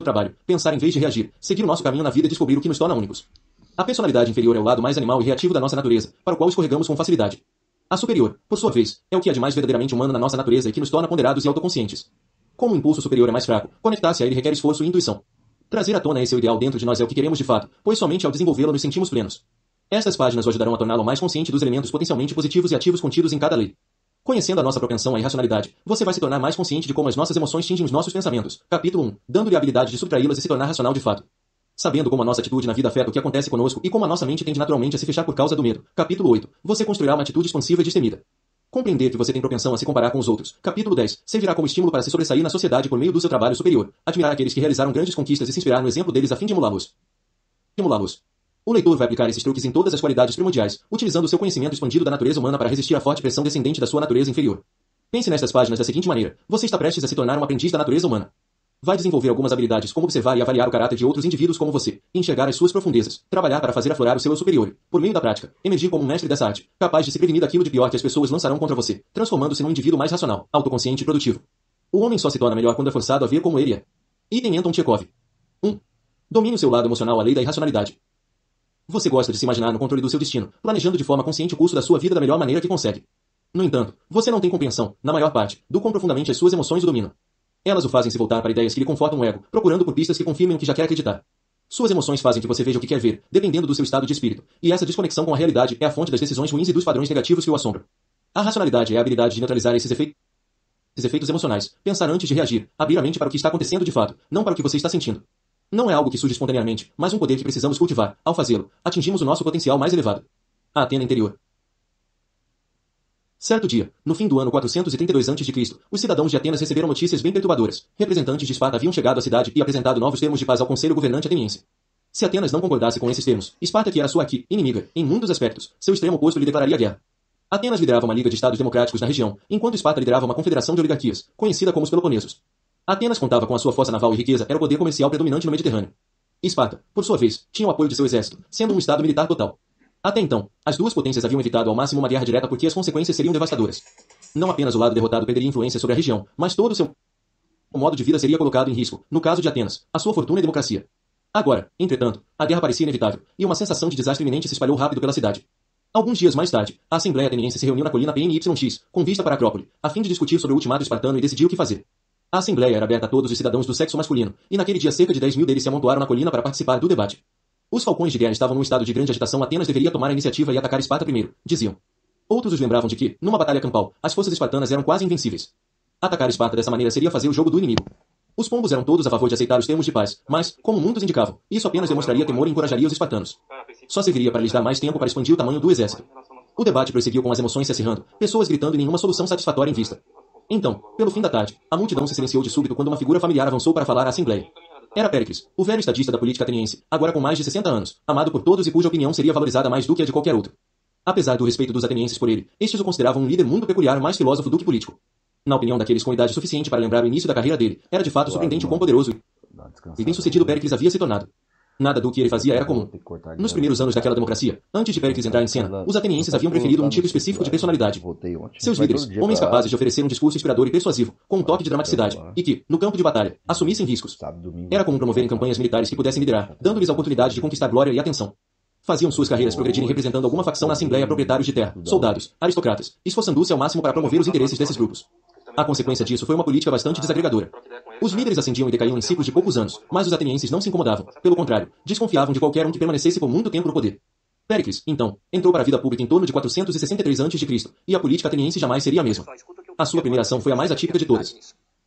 trabalho, pensar em vez de reagir, seguir o nosso caminho na vida e descobrir o que nos torna únicos. A personalidade inferior é o lado mais animal e reativo da nossa natureza, para o qual escorregamos com facilidade. A superior, por sua vez, é o que há de mais verdadeiramente humano na nossa natureza e que nos torna ponderados e autoconscientes. Como o impulso superior é mais fraco, conectar-se a ele requer esforço e intuição. Trazer à tona esse ideal dentro de nós é o que queremos de fato, pois somente ao desenvolvê-lo nos sentimos plenos. Estas páginas o ajudarão a torná-lo mais consciente dos elementos potencialmente positivos e ativos contidos em cada lei. Conhecendo a nossa propensão à irracionalidade, você vai se tornar mais consciente de como as nossas emoções tingem os nossos pensamentos. Capítulo 1. Dando-lhe a habilidade de subtraí-las e se tornar racional de fato. Sabendo como a nossa atitude na vida afeta o que acontece conosco e como a nossa mente tende naturalmente a se fechar por causa do medo. Capítulo 8. Você construirá uma atitude expansiva e destemida. Compreender que você tem propensão a se comparar com os outros. Capítulo 10. Servirá como estímulo para se sobressair na sociedade por meio do seu trabalho superior. Admirar aqueles que realizaram grandes conquistas e se inspirar no exemplo deles a fim de emulá-los. O leitor vai aplicar esses truques em todas as qualidades primordiais, utilizando o seu conhecimento expandido da natureza humana para resistir à forte pressão descendente da sua natureza inferior. Pense nestas páginas da seguinte maneira: você está prestes a se tornar um aprendiz da natureza humana. Vai desenvolver algumas habilidades como observar e avaliar o caráter de outros indivíduos como você, enxergar as suas profundezas, trabalhar para fazer aflorar o seu eu superior, por meio da prática, emergir como um mestre dessa arte, capaz de se prevenir daquilo de pior que as pessoas lançarão contra você, transformando-se num indivíduo mais racional, autoconsciente e produtivo. O homem só se torna melhor quando é forçado a ver como ele é. Item Anton Chekhov. 1. Domine o seu lado emocional à lei da irracionalidade. Você gosta de se imaginar no controle do seu destino, planejando de forma consciente o curso da sua vida da melhor maneira que consegue. No entanto, você não tem compreensão, na maior parte, do quão profundamente as suas emoções o dominam. Elas o fazem se voltar para ideias que lhe confortam o ego, procurando por pistas que confirmem o que já quer acreditar. Suas emoções fazem que você veja o que quer ver, dependendo do seu estado de espírito, e essa desconexão com a realidade é a fonte das decisões ruins e dos padrões negativos que o assombram. A racionalidade é a habilidade de neutralizar esses efeitos emocionais, pensar antes de reagir, abrir a mente para o que está acontecendo de fato, não para o que você está sentindo. Não é algo que surge espontaneamente, mas um poder que precisamos cultivar. Ao fazê-lo, atingimos o nosso potencial mais elevado. A Atena interior. Certo dia, no fim do ano 432 a.C., os cidadãos de Atenas receberam notícias bem perturbadoras. Representantes de Esparta haviam chegado à cidade e apresentado novos termos de paz ao conselho governante ateniense. Se Atenas não concordasse com esses termos, Esparta, que era sua inimiga, em muitos aspectos, seu extremo oposto lhe declararia guerra. Atenas liderava uma liga de estados democráticos na região, enquanto Esparta liderava uma confederação de oligarquias, conhecida como os Peloponesos. Atenas contava com a sua força naval e riqueza, era o poder comercial predominante no Mediterrâneo. Esparta, por sua vez, tinha o apoio de seu exército, sendo um estado militar total. Até então, as duas potências haviam evitado ao máximo uma guerra direta porque as consequências seriam devastadoras. Não apenas o lado derrotado perderia influência sobre a região, mas todo o seu modo de vida seria colocado em risco, no caso de Atenas, a sua fortuna e democracia. Agora, entretanto, a guerra parecia inevitável, e uma sensação de desastre iminente se espalhou rápido pela cidade. Alguns dias mais tarde, a Assembleia Ateniense se reuniu na colina PNYX, com vista para a Acrópole, a fim de discutir sobre o ultimato espartano e decidir o que fazer. A Assembleia era aberta a todos os cidadãos do sexo masculino, e naquele dia cerca de 10.000 deles se amontoaram na colina para participar do debate. Os falcões de guerra estavam num estado de grande agitação. Atenas deveria tomar a iniciativa e atacar Esparta primeiro, diziam. Outros os lembravam de que, numa batalha campal, as forças espartanas eram quase invencíveis. Atacar Esparta dessa maneira seria fazer o jogo do inimigo. Os pombos eram todos a favor de aceitar os termos de paz, mas, como muitos indicavam, isso apenas demonstraria temor e encorajaria os espartanos. Só serviria para lhes dar mais tempo para expandir o tamanho do exército. O debate prosseguiu com as emoções se acirrando, pessoas gritando e nenhuma solução satisfatória em vista. Então, pelo fim da tarde, a multidão se silenciou de súbito quando uma figura familiar avançou para falar à Assembleia. Era Péricles, o velho estadista da política ateniense, agora com mais de 60 anos, amado por todos e cuja opinião seria valorizada mais do que a de qualquer outro. Apesar do respeito dos atenienses por ele, estes o consideravam um líder muito peculiar, mais filósofo do que político. Na opinião daqueles com idade suficiente para lembrar o início da carreira dele, era de fato surpreendente o quão poderoso e bem-sucedido Péricles havia se tornado. Nada do que ele fazia era comum. Nos primeiros anos daquela democracia, antes de Péricles entrar em cena, os atenienses haviam preferido um tipo específico de personalidade. Seus líderes, homens capazes de oferecer um discurso inspirador e persuasivo, com um toque de dramaticidade, e que, no campo de batalha, assumissem riscos. Era comum promoverem campanhas militares que pudessem liderar, dando-lhes a oportunidade de conquistar glória e atenção. Faziam suas carreiras progredirem representando alguma facção na Assembleia, proprietários de terra, soldados, aristocratas, esforçando-se ao máximo para promover os interesses desses grupos. A consequência disso foi uma política bastante desagregadora. Os líderes ascendiam e decaíam em ciclos de poucos anos, mas os atenienses não se incomodavam. Pelo contrário, desconfiavam de qualquer um que permanecesse por muito tempo no poder. Péricles, então, entrou para a vida pública em torno de 463 a.C., e a política ateniense jamais seria a mesma. A sua primeira ação foi a mais atípica de todas.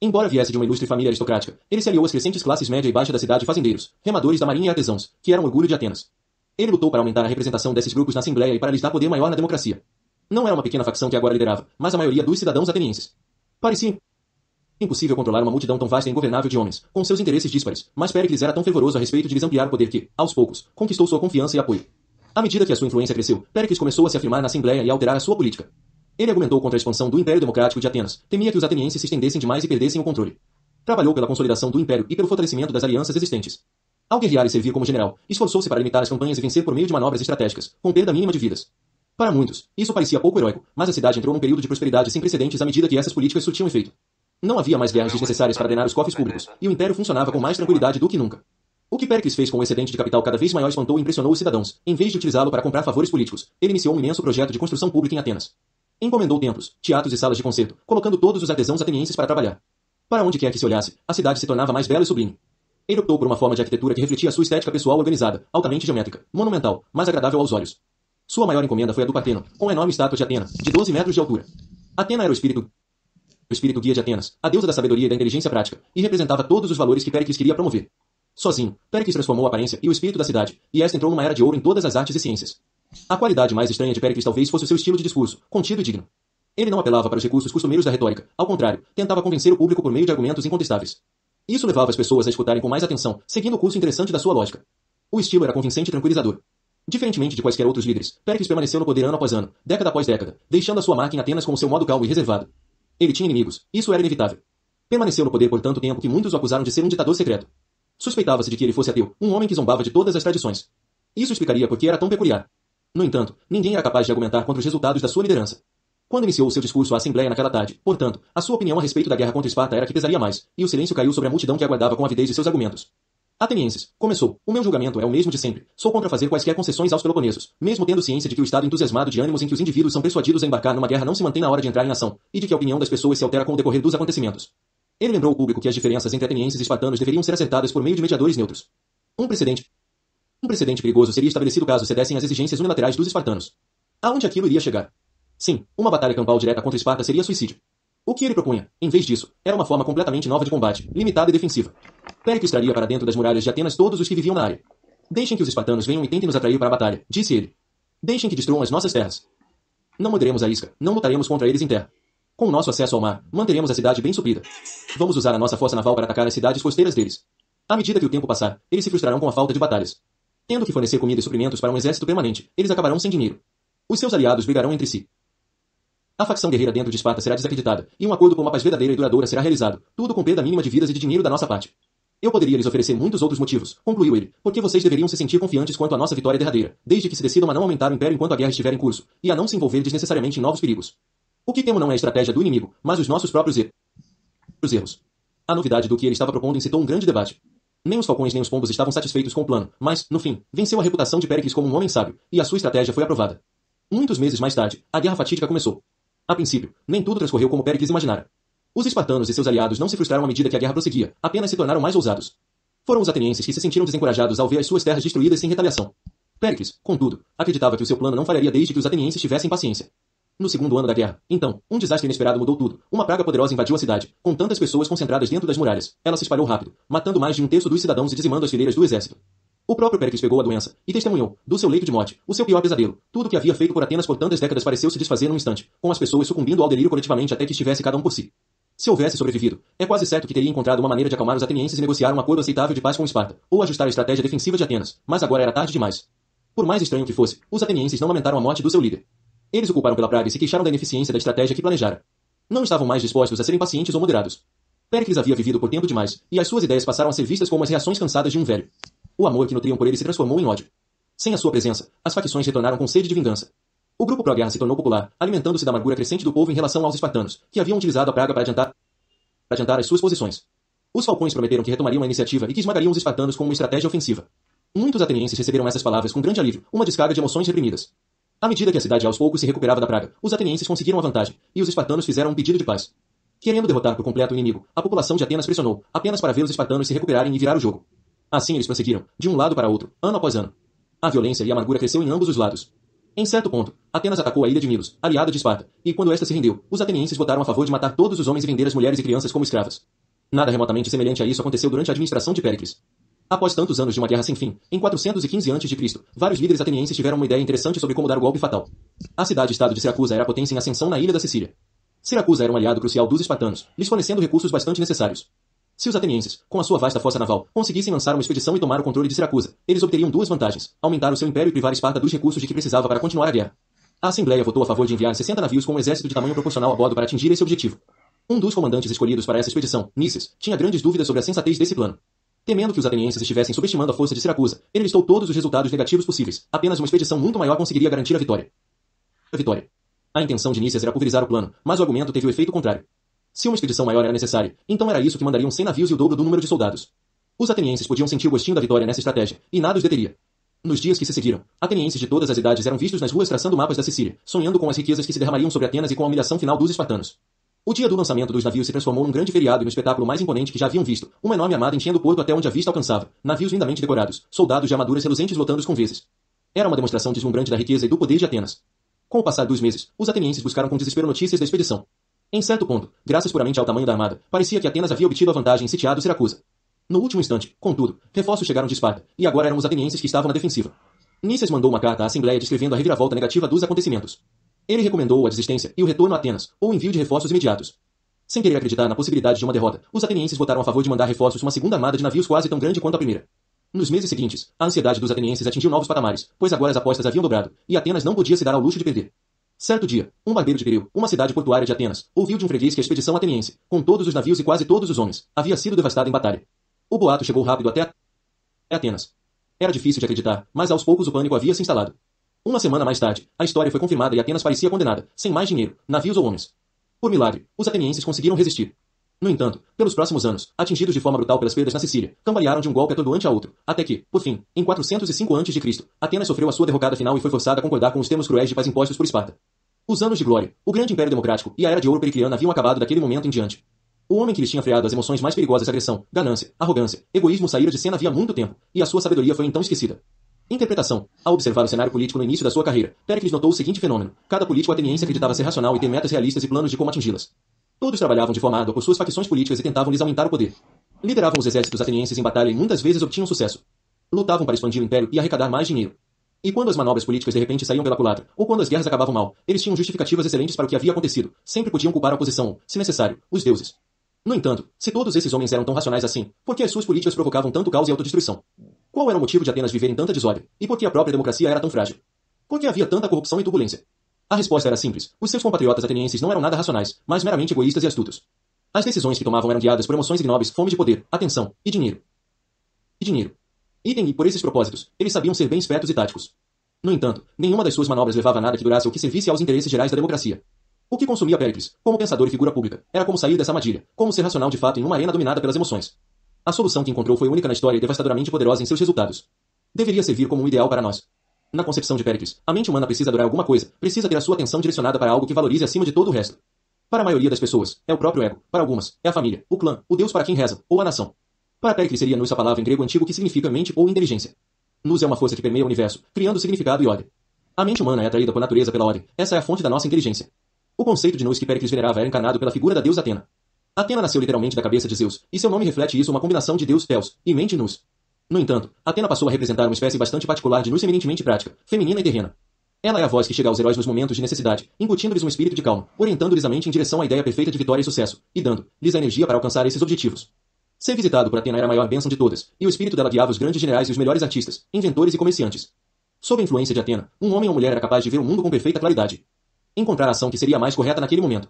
Embora viesse de uma ilustre família aristocrática, ele se aliou às crescentes classes média e baixa da cidade, fazendeiros, remadores da marinha e artesãos, que eram orgulho de Atenas. Ele lutou para aumentar a representação desses grupos na Assembleia e para lhes dar poder maior na democracia. Não era uma pequena facção que agora liderava, mas a maioria dos cidadãos atenienses. Parecia impossível controlar uma multidão tão vasta e ingovernável de homens, com seus interesses díspares, mas Péricles era tão fervoroso a respeito de lhes ampliar o poder que, aos poucos, conquistou sua confiança e apoio. À medida que a sua influência cresceu, Péricles começou a se afirmar na Assembleia e a alterar a sua política. Ele argumentou contra a expansão do Império Democrático de Atenas, temia que os atenienses se estendessem demais e perdessem o controle. Trabalhou pela consolidação do Império e pelo fortalecimento das alianças existentes. Ao guerrear e servir como general, esforçou-se para limitar as campanhas e vencer por meio de manobras estratégicas, com perda mínima de vidas. Para muitos, isso parecia pouco heróico, mas a cidade entrou num período de prosperidade sem precedentes à medida que essas políticas surtiam efeito. Não havia mais guerras desnecessárias para drenar os cofres públicos, e o império funcionava com mais tranquilidade do que nunca. O que Péricles fez com o excedente de capital cada vez maior espantou e impressionou os cidadãos. Em vez de utilizá-lo para comprar favores políticos, ele iniciou um imenso projeto de construção pública em Atenas. Encomendou templos, teatros e salas de concerto, colocando todos os artesãos atenienses para trabalhar. Para onde quer que se olhasse, a cidade se tornava mais bela e sublime. Ele optou por uma forma de arquitetura que refletia a sua estética pessoal organizada, altamente geométrica, monumental, mas agradável aos olhos. Sua maior encomenda foi a do Parteno, com a enorme estátua de Atena, de 12 metros de altura. Atena era o espírito guia de Atenas, a deusa da sabedoria e da inteligência prática, e representava todos os valores que Péricles queria promover. Sozinho, Péricles transformou a aparência e o espírito da cidade, e esta entrou numa era de ouro em todas as artes e ciências. A qualidade mais estranha de Péricles talvez fosse o seu estilo de discurso, contido e digno. Ele não apelava para os recursos costumeiros da retórica, ao contrário, tentava convencer o público por meio de argumentos incontestáveis. Isso levava as pessoas a escutarem com mais atenção, seguindo o curso interessante da sua lógica. O estilo era convincente e tranquilizador. Diferentemente de quaisquer outros líderes, Péricles permaneceu no poder ano após ano, década após década, deixando a sua marca em Atenas com o seu modo calmo e reservado. Ele tinha inimigos, isso era inevitável. Permaneceu no poder por tanto tempo que muitos o acusaram de ser um ditador secreto. Suspeitava-se de que ele fosse ateu, um homem que zombava de todas as tradições. Isso explicaria por que era tão peculiar. No entanto, ninguém era capaz de argumentar contra os resultados da sua liderança. Quando iniciou seu discurso à Assembleia naquela tarde, portanto, a sua opinião a respeito da guerra contra Esparta era que pesaria mais, e o silêncio caiu sobre a multidão que aguardava com avidez de seus argumentos. Atenienses, começou, o meu julgamento é o mesmo de sempre, sou contra fazer quaisquer concessões aos peloponesos, mesmo tendo ciência de que o estado entusiasmado de ânimos em que os indivíduos são persuadidos a embarcar numa guerra não se mantém na hora de entrar em ação, e de que a opinião das pessoas se altera com o decorrer dos acontecimentos. Ele lembrou ao público que as diferenças entre atenienses e espartanos deveriam ser acertadas por meio de mediadores neutros. Um precedente perigoso seria estabelecido caso cedessem às exigências unilaterais dos espartanos. Aonde aquilo iria chegar? Sim, uma batalha campal direta contra Esparta seria suicídio. O que ele propunha, em vez disso, era uma forma completamente nova de combate, limitada e defensiva. Péricles traria para dentro das muralhas de Atenas todos os que viviam na área. Deixem que os espartanos venham e tentem nos atrair para a batalha, disse ele. Deixem que destruam as nossas terras. Não morderemos a isca, não lutaremos contra eles em terra. Com o nosso acesso ao mar, manteremos a cidade bem suprida. Vamos usar a nossa força naval para atacar as cidades costeiras deles. À medida que o tempo passar, eles se frustrarão com a falta de batalhas. Tendo que fornecer comida e suprimentos para um exército permanente, eles acabarão sem dinheiro. Os seus aliados brigarão entre si. A facção guerreira dentro de Esparta será desacreditada, e um acordo por uma paz verdadeira e duradoura será realizado, tudo com perda mínima de vidas e de dinheiro da nossa parte. Eu poderia lhes oferecer muitos outros motivos, concluiu ele, porque vocês deveriam se sentir confiantes quanto à nossa vitória derradeira, desde que se decidam a não aumentar o império enquanto a guerra estiver em curso, e a não se envolver desnecessariamente em novos perigos. O que temo não é a estratégia do inimigo, mas os nossos próprios erros. A novidade do que ele estava propondo incitou um grande debate. Nem os falcões nem os pombos estavam satisfeitos com o plano, mas, no fim, venceu a reputação de Péricles como um homem sábio, e a sua estratégia foi aprovada. Muitos meses mais tarde, a guerra fatídica começou. A princípio, nem tudo transcorreu como Péricles imaginara. Os espartanos e seus aliados não se frustraram à medida que a guerra prosseguia, apenas se tornaram mais ousados. Foram os atenienses que se sentiram desencorajados ao ver as suas terras destruídas sem retaliação. Péricles, contudo, acreditava que o seu plano não falharia desde que os atenienses tivessem paciência. No segundo ano da guerra, então, um desastre inesperado mudou tudo. Uma praga poderosa invadiu a cidade, com tantas pessoas concentradas dentro das muralhas. Ela se espalhou rápido, matando mais de um terço dos cidadãos e dizimando as fileiras do exército. O próprio Péricles pegou a doença e testemunhou, do seu leito de morte, o seu pior pesadelo. Tudo o que havia feito por Atenas por tantas décadas pareceu se desfazer num instante, com as pessoas sucumbindo ao delírio coletivamente até que estivesse cada um por si. Se houvesse sobrevivido, é quase certo que teria encontrado uma maneira de acalmar os atenienses e negociar um acordo aceitável de paz com Esparta, ou ajustar a estratégia defensiva de Atenas, mas agora era tarde demais. Por mais estranho que fosse, os atenienses não lamentaram a morte do seu líder. Eles o culparam pela praga e se queixaram da ineficiência da estratégia que planejara. Não estavam mais dispostos a serem pacientes ou moderados. Péricles havia vivido por tempo demais, e as suas ideias passaram a ser vistas como as reações cansadas de um velho. O amor que nutriam por ele se transformou em ódio. Sem a sua presença, as facções retornaram com sede de vingança. O grupo pró-guerra se tornou popular, alimentando-se da amargura crescente do povo em relação aos espartanos, que haviam utilizado a praga para adiantar as suas posições. Os falcões prometeram que retomariam a iniciativa e que esmagariam os espartanos com uma estratégia ofensiva. Muitos atenienses receberam essas palavras com grande alívio, uma descarga de emoções reprimidas. À medida que a cidade aos poucos se recuperava da praga, os atenienses conseguiram a vantagem, e os espartanos fizeram um pedido de paz. Querendo derrotar por completo o inimigo, a população de Atenas pressionou, apenas para ver os espartanos se recuperarem e virar o jogo. Assim eles prosseguiram, de um lado para outro, ano após ano. A violência e a amargura cresceu em ambos os lados. Em certo ponto, Atenas atacou a ilha de Milos, aliada de Esparta, e quando esta se rendeu, os atenienses votaram a favor de matar todos os homens e vender as mulheres e crianças como escravas. Nada remotamente semelhante a isso aconteceu durante a administração de Péricles. Após tantos anos de uma guerra sem fim, em 415 a.C., vários líderes atenienses tiveram uma ideia interessante sobre como dar o golpe fatal. A cidade-estado de Siracusa era a potência em ascensão na ilha da Sicília. Siracusa era um aliado crucial dos espartanos, lhes fornecendo recursos bastante necessários. Se os atenienses, com a sua vasta força naval, conseguissem lançar uma expedição e tomar o controle de Siracusa, eles obteriam duas vantagens: aumentar o seu império e privar Esparta dos recursos de que precisava para continuar a guerra. A Assembleia votou a favor de enviar 60 navios com um exército de tamanho proporcional a bordo para atingir esse objetivo. Um dos comandantes escolhidos para essa expedição, Nices, tinha grandes dúvidas sobre a sensatez desse plano. Temendo que os atenienses estivessem subestimando a força de Siracusa, ele listou todos os resultados negativos possíveis. Apenas uma expedição muito maior conseguiria garantir a vitória. A intenção de Nícias era pulverizar o plano, mas o argumento teve o efeito contrário. Se uma expedição maior era necessária, então era isso que mandariam 100 navios e o dobro do número de soldados. Os atenienses podiam sentir o gostinho da vitória nessa estratégia, e nada os deteria. Nos dias que se seguiram, atenienses de todas as idades eram vistos nas ruas traçando mapas da Sicília, sonhando com as riquezas que se derramariam sobre Atenas e com a humilhação final dos espartanos. O dia do lançamento dos navios se transformou num grande feriado e no espetáculo mais imponente que já haviam visto, uma enorme armada enchendo o porto até onde a vista alcançava, navios lindamente decorados, soldados de armaduras reluzentes lotando os conveses. Era uma demonstração deslumbrante da riqueza e do poder de Atenas. Com o passar dos meses, os atenienses buscaram com desespero notícias da expedição. Em certo ponto, graças puramente ao tamanho da armada, parecia que Atenas havia obtido a vantagem em sitiado Siracusa. No último instante, contudo, reforços chegaram de Esparta, e agora eram os atenienses que estavam na defensiva. Nícias mandou uma carta à Assembleia descrevendo a reviravolta negativa dos acontecimentos. Ele recomendou a desistência e o retorno a Atenas, ou o envio de reforços imediatos. Sem querer acreditar na possibilidade de uma derrota, os atenienses votaram a favor de mandar reforços uma segunda armada de navios quase tão grande quanto a primeira. Nos meses seguintes, a ansiedade dos atenienses atingiu novos patamares, pois agora as apostas haviam dobrado, e Atenas não podia se dar ao luxo de perder. Certo dia, um barbeiro de Pireu, uma cidade portuária de Atenas, ouviu de um freguês que a expedição ateniense, com todos os navios e quase todos os homens, havia sido devastada em batalha. O boato chegou rápido até Atenas. Era difícil de acreditar, mas aos poucos o pânico havia se instalado. Uma semana mais tarde, a história foi confirmada e Atenas parecia condenada, sem mais dinheiro, navios ou homens. Por milagre, os atenienses conseguiram resistir. No entanto, pelos próximos anos, atingidos de forma brutal pelas perdas na Sicília, cambalearam de um golpe atordoante a outro, até que, por fim, em 405 a.C., Atenas sofreu a sua derrocada final e foi forçada a concordar com os termos cruéis de paz impostos por Esparta. Os anos de glória, o grande império democrático e a era de ouro pericliana haviam acabado daquele momento em diante. O homem que lhes tinha freado as emoções mais perigosas, agressão, ganância, arrogância, egoísmo saíra de cena havia muito tempo, e a sua sabedoria foi então esquecida. Interpretação. Ao observar o cenário político no início da sua carreira, Péricles notou o seguinte fenômeno: cada político ateniense acreditava ser racional e ter metas realistas e planos de como atingi-las. Todos trabalhavam de forma árdua por suas facções políticas e tentavam lhes aumentar o poder. Lideravam os exércitos atenienses em batalha e muitas vezes obtinham sucesso. Lutavam para expandir o império e arrecadar mais dinheiro. E quando as manobras políticas de repente saíam pela culatra, ou quando as guerras acabavam mal, eles tinham justificativas excelentes para o que havia acontecido, sempre podiam culpar a oposição ou, se necessário, os deuses. No entanto, se todos esses homens eram tão racionais assim, por que as suas políticas provocavam tanto caos e autodestruição? Qual era o motivo de Atenas viver em tanta desordem, e por que a própria democracia era tão frágil? Por que havia tanta corrupção e turbulência? A resposta era simples: os seus compatriotas atenienses não eram nada racionais, mas meramente egoístas e astutos. As decisões que tomavam eram guiadas por emoções ignóbeis, fome de poder, atenção e dinheiro. E por esses propósitos, eles sabiam ser bem espertos e táticos. No entanto, nenhuma das suas manobras levava a nada que durasse ou que servisse aos interesses gerais da democracia. O que consumia Péricles, como pensador e figura pública, era como sair dessa armadilha, como ser racional de fato em uma arena dominada pelas emoções. A solução que encontrou foi única na história e devastadoramente poderosa em seus resultados. Deveria servir como um ideal para nós. Na concepção de Péricles, a mente humana precisa adorar alguma coisa, precisa ter a sua atenção direcionada para algo que valorize acima de todo o resto. Para a maioria das pessoas, é o próprio ego, para algumas, é a família, o clã, o deus para quem reza, ou a nação. Para Péricles seria nous a palavra em grego antigo que significa mente ou inteligência. Nous é uma força que permeia o universo, criando significado e ordem. A mente humana é atraída por natureza pela ordem, essa é a fonte da nossa inteligência. O conceito de nous que Péricles venerava era encarnado pela figura da deusa Atena. Atena nasceu literalmente da cabeça de Zeus, e seu nome reflete isso, uma combinação de deus Theos e mente nous. No entanto, Atena passou a representar uma espécie bastante particular de nous eminentemente prática, feminina e terrena. Ela é a voz que chega aos heróis nos momentos de necessidade, incutindo-lhes um espírito de calma, orientando-lhes a mente em direção à ideia perfeita de vitória e sucesso, e dando-lhes a energia para alcançar esses objetivos. Ser visitado por Atena era a maior bênção de todas, e o espírito dela guiava os grandes generais e os melhores artistas, inventores e comerciantes. Sob a influência de Atena, um homem ou mulher era capaz de ver o mundo com perfeita claridade. Encontrar a ação que seria a mais correta naquele momento.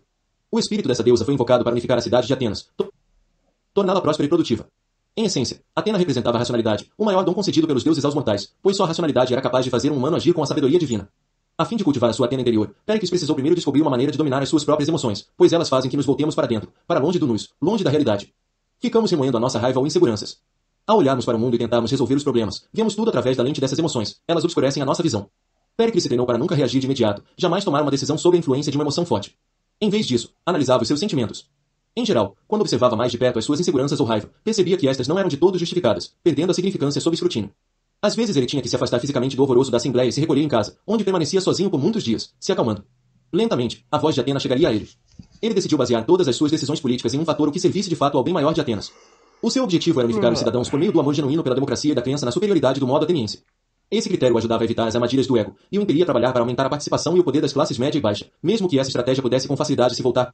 O espírito dessa deusa foi invocado para unificar a cidade de Atenas, torná-la próspera e produtiva. Em essência, Atena representava a racionalidade, o maior dom concedido pelos deuses aos mortais, pois só a racionalidade era capaz de fazer um humano agir com a sabedoria divina. A fim de cultivar a sua Atena interior, Péricles precisou primeiro descobrir uma maneira de dominar as suas próprias emoções, pois elas fazem que nos voltemos para dentro, para longe do nus, longe da realidade. Ficamos remoendo a nossa raiva ou inseguranças. Ao olharmos para o mundo e tentarmos resolver os problemas, vemos tudo através da lente dessas emoções, elas obscurecem a nossa visão. Péricles se treinou para nunca reagir de imediato, jamais tomar uma decisão sob a influência de uma emoção forte. Em vez disso, analisava os seus sentimentos. Em geral, quando observava mais de perto as suas inseguranças ou raiva, percebia que estas não eram de todo justificadas, perdendo a significância sob escrutínio. Às vezes ele tinha que se afastar fisicamente do alvoroço da assembleia e se recolher em casa, onde permanecia sozinho por muitos dias, se acalmando. Lentamente, a voz de Atena chegaria a ele. Ele decidiu basear todas as suas decisões políticas em um fator que servisse de fato ao bem maior de Atenas. O seu objetivo era unificar os cidadãos por meio do amor genuíno pela democracia e da crença na superioridade do modo ateniense. Esse critério ajudava a evitar as armadilhas do ego, e o impelia a trabalhar para aumentar a participação e o poder das classes média e baixa, mesmo que essa estratégia pudesse com facilidade se voltar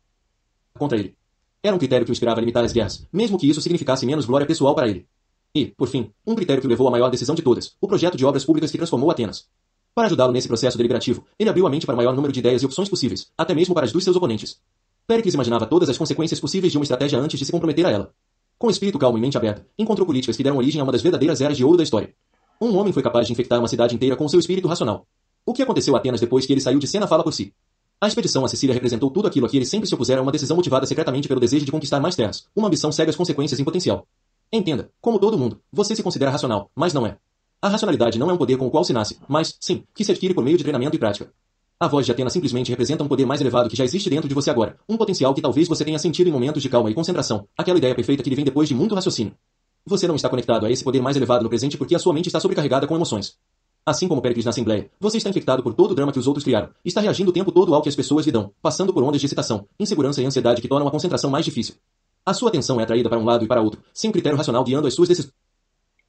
contra ele. Era um critério que o inspirava a limitar as guerras, mesmo que isso significasse menos glória pessoal para ele. E, por fim, um critério que o levou à maior decisão de todas, o projeto de obras públicas que transformou Atenas. Para ajudá-lo nesse processo deliberativo, ele abriu a mente para o maior número de ideias e opções possíveis, até mesmo para as dos seus oponentes. Péricles imaginava todas as consequências possíveis de uma estratégia antes de se comprometer a ela. Com espírito calmo e mente aberta, encontrou políticas que deram origem a uma das verdadeiras eras de ouro da história. Um homem foi capaz de infectar uma cidade inteira com seu espírito racional. O que aconteceu a Atenas depois que ele saiu de cena fala por si. A expedição a Sicília representou tudo aquilo a que ele sempre se opusera a uma decisão motivada secretamente pelo desejo de conquistar mais terras, uma ambição cega às consequências em potencial. Entenda, como todo mundo, você se considera racional, mas não é. A racionalidade não é um poder com o qual se nasce, mas, sim, que se adquire por meio de treinamento e prática. A voz de Atena simplesmente representa um poder mais elevado que já existe dentro de você agora, um potencial que talvez você tenha sentido em momentos de calma e concentração, aquela ideia perfeita que lhe vem depois de muito raciocínio. Você não está conectado a esse poder mais elevado no presente porque a sua mente está sobrecarregada com emoções. Assim como Péricles na Assembleia, você está infectado por todo o drama que os outros criaram, está reagindo o tempo todo ao que as pessoas lhe dão, passando por ondas de excitação, insegurança e ansiedade que tornam a concentração mais difícil. A sua atenção é atraída para um lado e para outro, sem um critério racional guiando as suas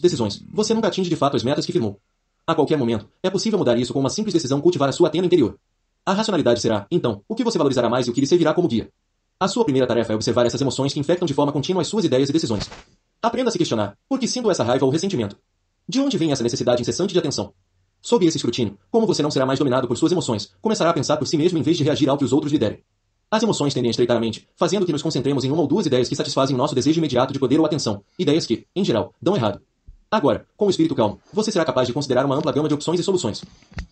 decisões. Você nunca atinge de fato as metas que firmou. A qualquer momento, é possível mudar isso com uma simples decisão, cultivar a sua Atena interior. A racionalidade será, então, o que você valorizará mais e o que lhe servirá como guia. A sua primeira tarefa é observar essas emoções que infectam de forma contínua as suas ideias e decisões. Aprenda a se questionar: por que sinto essa raiva ou ressentimento? De onde vem essa necessidade incessante de atenção? Sob esse escrutínio, como você não será mais dominado por suas emoções, começará a pensar por si mesmo em vez de reagir ao que os outros lhe derem. As emoções tendem a estreitar a mente, fazendo que nos concentremos em uma ou duas ideias que satisfazem o nosso desejo imediato de poder ou atenção, ideias que, em geral, dão errado. Agora, com o espírito calmo, você será capaz de considerar uma ampla gama de opções e soluções.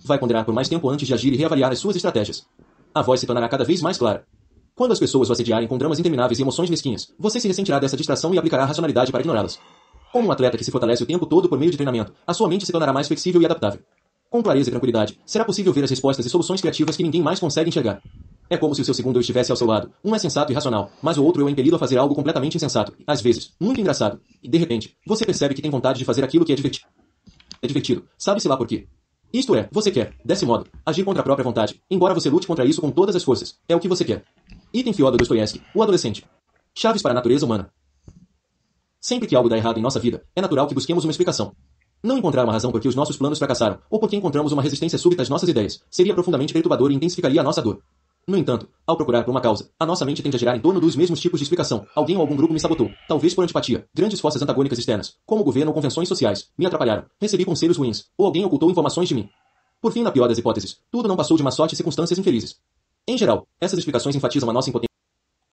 Vai ponderar por mais tempo antes de agir e reavaliar as suas estratégias. A voz se tornará cada vez mais clara. Quando as pessoas o assediarem com dramas intermináveis e emoções mesquinhas, você se ressentirá dessa distração e aplicará a racionalidade para ignorá-las. Como um atleta que se fortalece o tempo todo por meio de treinamento, a sua mente se tornará mais flexível e adaptável. Com clareza e tranquilidade, será possível ver as respostas e soluções criativas que ninguém mais consegue enxergar. É como se o seu segundo eu estivesse ao seu lado. Um é sensato e racional, mas o outro eu é impelido a fazer algo completamente insensato, às vezes, muito engraçado. E, de repente, você percebe que tem vontade de fazer aquilo que é divertido. É divertido, sabe-se lá por quê. Isto é, você quer, desse modo, agir contra a própria vontade, embora você lute contra isso com todas as forças. É o que você quer. Item Fyodor Dostoiévski, o adolescente. Chaves para a natureza humana. Sempre que algo dá errado em nossa vida, é natural que busquemos uma explicação. Não encontrar uma razão por que os nossos planos fracassaram, ou porque encontramos uma resistência súbita às nossas ideias, seria profundamente perturbador e intensificaria a nossa dor. No entanto, ao procurar por uma causa, a nossa mente tende a girar em torno dos mesmos tipos de explicação. Alguém ou algum grupo me sabotou, talvez por antipatia, grandes forças antagônicas externas, como o governo ou convenções sociais, me atrapalharam, recebi conselhos ruins, ou alguém ocultou informações de mim. Por fim, na pior das hipóteses, tudo não passou de má sorte e circunstâncias infelizes. Em geral, essas explicações enfatizam a nossa impotência